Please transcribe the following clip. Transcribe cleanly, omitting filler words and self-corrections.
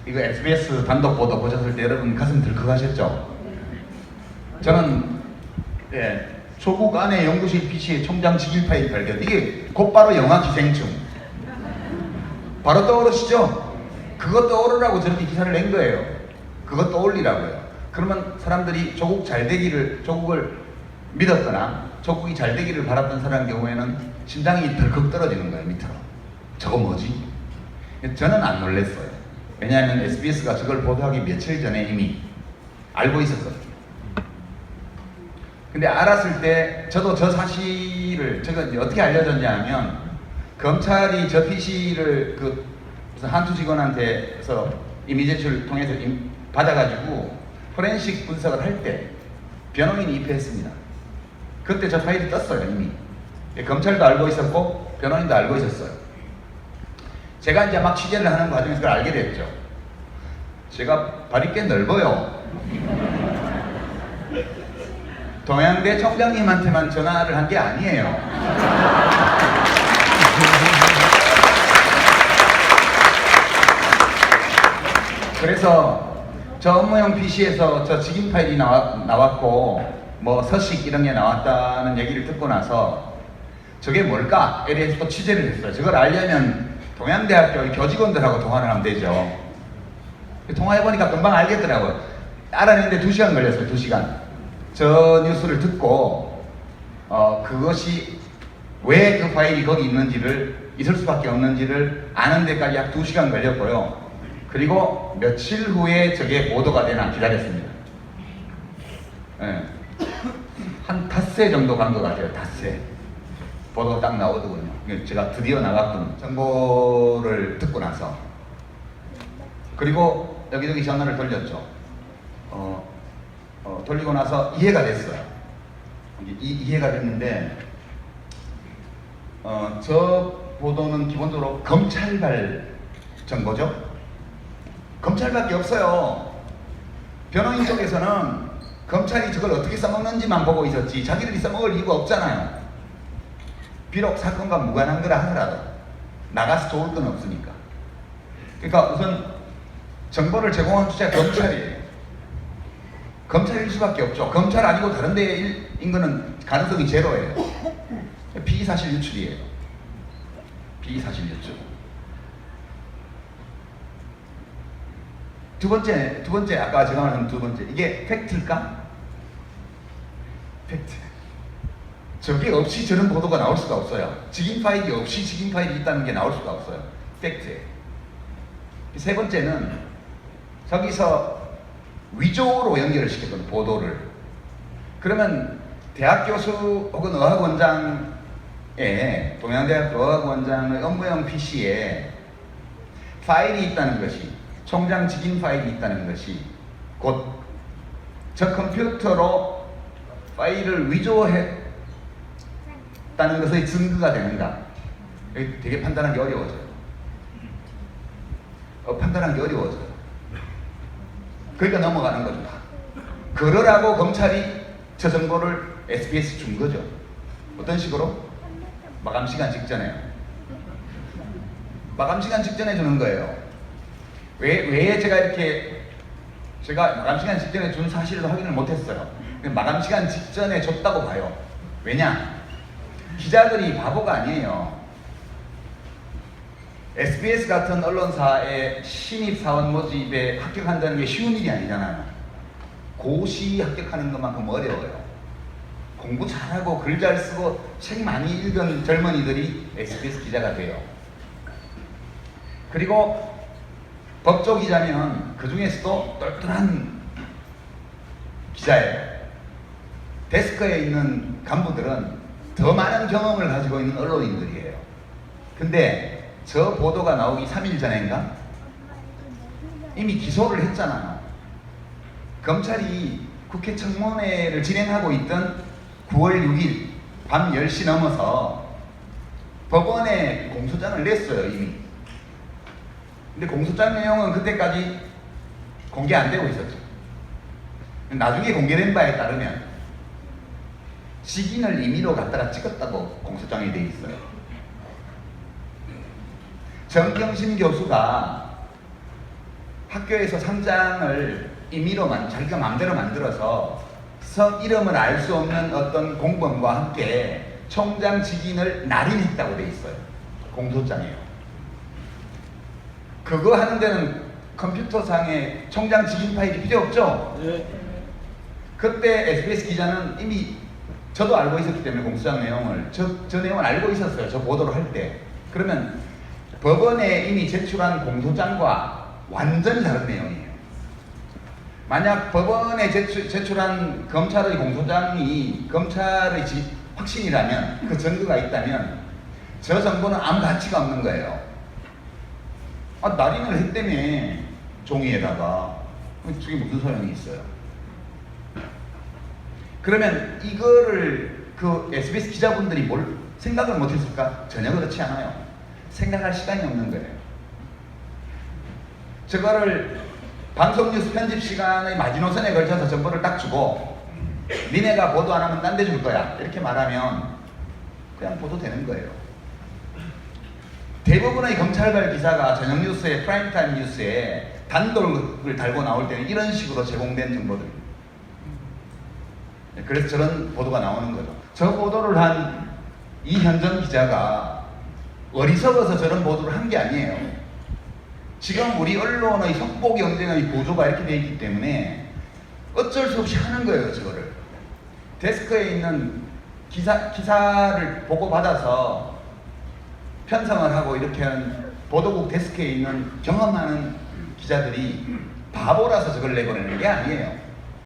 이거 SBS 단독 보도 보셨을 때 여러분 가슴 들컥하셨죠? 저는 조국 안에 연구실 PC의 총장 직일 파일 발견, 이게 곧바로 영화 기생충 바로 떠오르시죠? 그것 떠오르라고 저렇게 기사를 낸 거예요. 그것 떠올리라고요. 그러면 사람들이 조국 잘 되기를, 조국을 믿었거나 조국이 잘 되기를 바랐던 사람 경우에는 심장이 덜컥 떨어지는 거예요, 밑으로. 저거 뭐지? 저는 안 놀랬어요. 왜냐하면 SBS가 저걸 보도하기 며칠 전에 이미 알고 있었거든요. 근데 알았을 때 저도 저 사실을, 저거 어떻게 알려졌냐 하면, 검찰이 저 PC를 무슨 한투 직원한테서 이미 제출 통해서 받아가지고 포렌식 분석을 할 때 변호인이 입회했습니다. 그때 저 파일이 떴어요, 이미. 검찰도 알고 있었고 변호인도 알고 있었어요. 제가 이제 막 취재를 하는 과정에서 그걸 알게 됐죠. 제가 발이 꽤 넓어요. 동양대 총장님한테만 전화를 한 게 아니에요. 그래서 저 업무용 PC에서 저 직인 파일이 나왔고 뭐 서식 이런 게 나왔다는 얘기를 듣고 나서 저게 뭘까에 대해서 또 취재를 했어요. 저걸 알려면 동양대학교 교직원들하고 통화를 하면 되죠. 통화해보니까 금방 알겠더라고요. 알아내는데 2시간 걸렸어요. 2시간. 저 뉴스를 듣고 그것이 왜 그 파일이 거기 있을 수밖에 없는지를 아는 데까지 약 2시간 걸렸고요. 그리고 며칠 후에 저게 보도가 되나 기다렸습니다. 네. 한 닷새 정도 간 것 같아요. 닷새. 보도가 딱 나오더군요. 제가 드디어 나갔군. 정보를 듣고 나서. 그리고 여기저기 전화를 돌렸죠. 돌리고 나서 이해가 됐어요. 이해가 됐는데, 저 보도는 기본적으로 검찰발 정보죠. 검찰밖에 없어요. 변호인 쪽에서는 검찰이 저걸 어떻게 써먹는지만 보고 있었지 자기들이 써먹을 이유가 없잖아요. 비록 사건과 무관한 거라 하더라도 나가서 좋을 건 없으니까. 그러니까 우선 정보를 제공한 주체가 검찰이에요. 검찰일 수밖에 없죠. 검찰 아니고 다른 데인 거는 가능성이 제로예요. 피의사실 유출이에요. 피의사실 유출. 두 번째 아까 제가 말한 두 번째, 이게 팩트일까? 팩트. 저게 없이 저런 보도가 나올 수가 없어요. 직인 파일이 없이 직인 파일이 있다는 게 나올 수가 없어요. 팩트예요. 세 번째는 저기서 위조로 연결을 시켰거든요, 보도를. 그러면 대학 교수 혹은 어학원장의, 동양대학교 어학원장의 업무용 PC에 파일이 있다는 것이, 총장 직인 파일이 있다는 것이 곧 저 컴퓨터로 파일을 위조했다는 것의 증거가 되는가? 되게 판단하기 어려워져요. 판단하기 어려워져요. 그러니까 넘어가는 거죠. 그러라고 검찰이 저 정보를 SBS 준 거죠. 어떤 식으로? 마감 시간 직전에. 마감 시간 직전에 주는 거예요. 왜 제가 마감 시간 직전에 준 사실을 확인을 못했어요. 마감 시간 직전에 줬다고 봐요. 왜냐? 기자들이 바보가 아니에요. SBS 같은 언론사의 신입사원 모집에 합격한다는 게 쉬운 일이 아니잖아요. 고시 합격하는 것만큼 어려워요. 공부 잘하고 글 잘 쓰고 책 많이 읽은 젊은이들이 SBS 기자가 돼요. 그리고 법조 기자면 그 중에서도 똘똘한 기자예요. 데스크에 있는 간부들은 더 많은 경험을 가지고 있는 언론인들이에요. 근데 저 보도가 나오기 3일 전인가? 이미 기소를 했잖아요. 검찰이 국회 청문회를 진행하고 있던 9월 6일 밤 10시 넘어서 법원에 공소장을 냈어요, 이미. 근데 공소장 내용은 그때까지 공개 안 되고 있었죠. 나중에 공개된 바에 따르면 직인을 임의로 갖다가 찍었다고 공소장에 돼 있어요. 정경심 교수가 학교에서 상장을 임의로 자기가 마음대로 만들어서 이름을 알 수 없는 어떤 공무원과 함께 총장 직인을 날인했다고 돼 있어요. 공소장이에요. 그거 하는 데는 컴퓨터상에 총장 직인 파일이 필요 없죠? 네. 그때 SBS 기자는 이미 저도 알고 있었기 때문에 공소장 내용을 저 내용을 알고 있었어요. 저 보도를 할 때. 그러면 법원에 이미 제출한 공소장과 완전히 다른 내용이에요. 만약 법원에 제출한 검찰의 공소장이 검찰의 확신이라면, 그 증거가 있다면 저 정보는 아무 가치가 없는 거예요. 날인을 했다며 종이에다가. 저게 무슨 소용이 있어요? 그러면 이거를 그 SBS 기자분들이 뭘 생각을 못했을까? 전혀 그렇지 않아요. 생각할 시간이 없는 거예요. 저거를 방송 뉴스 편집 시간의 마지노선에 걸쳐서 정보를 딱 주고 니네가 보도 안 하면 딴 데 줄 거야 이렇게 말하면 그냥 보도되는 거예요. 대부분의 검찰발 기사가 저녁 뉴스에, 프라임타임 뉴스에 단독을 달고 나올 때는 이런 식으로 제공된 정보들. 그래서 저런 보도가 나오는 거죠. 저 보도를 한 이현정 기자가 어리석어서 저런 보도를 한 게 아니에요. 지금 우리 언론의 속보 경쟁의 구조가 이렇게 되어 있기 때문에 어쩔 수 없이 하는 거예요, 저거를. 데스크에 있는 기사를 보고받아서 편성을 하고 이렇게 한 보도국 데스크에 있는 경험 많은 기자들이 바보라서 저걸 내보내는 게 아니에요.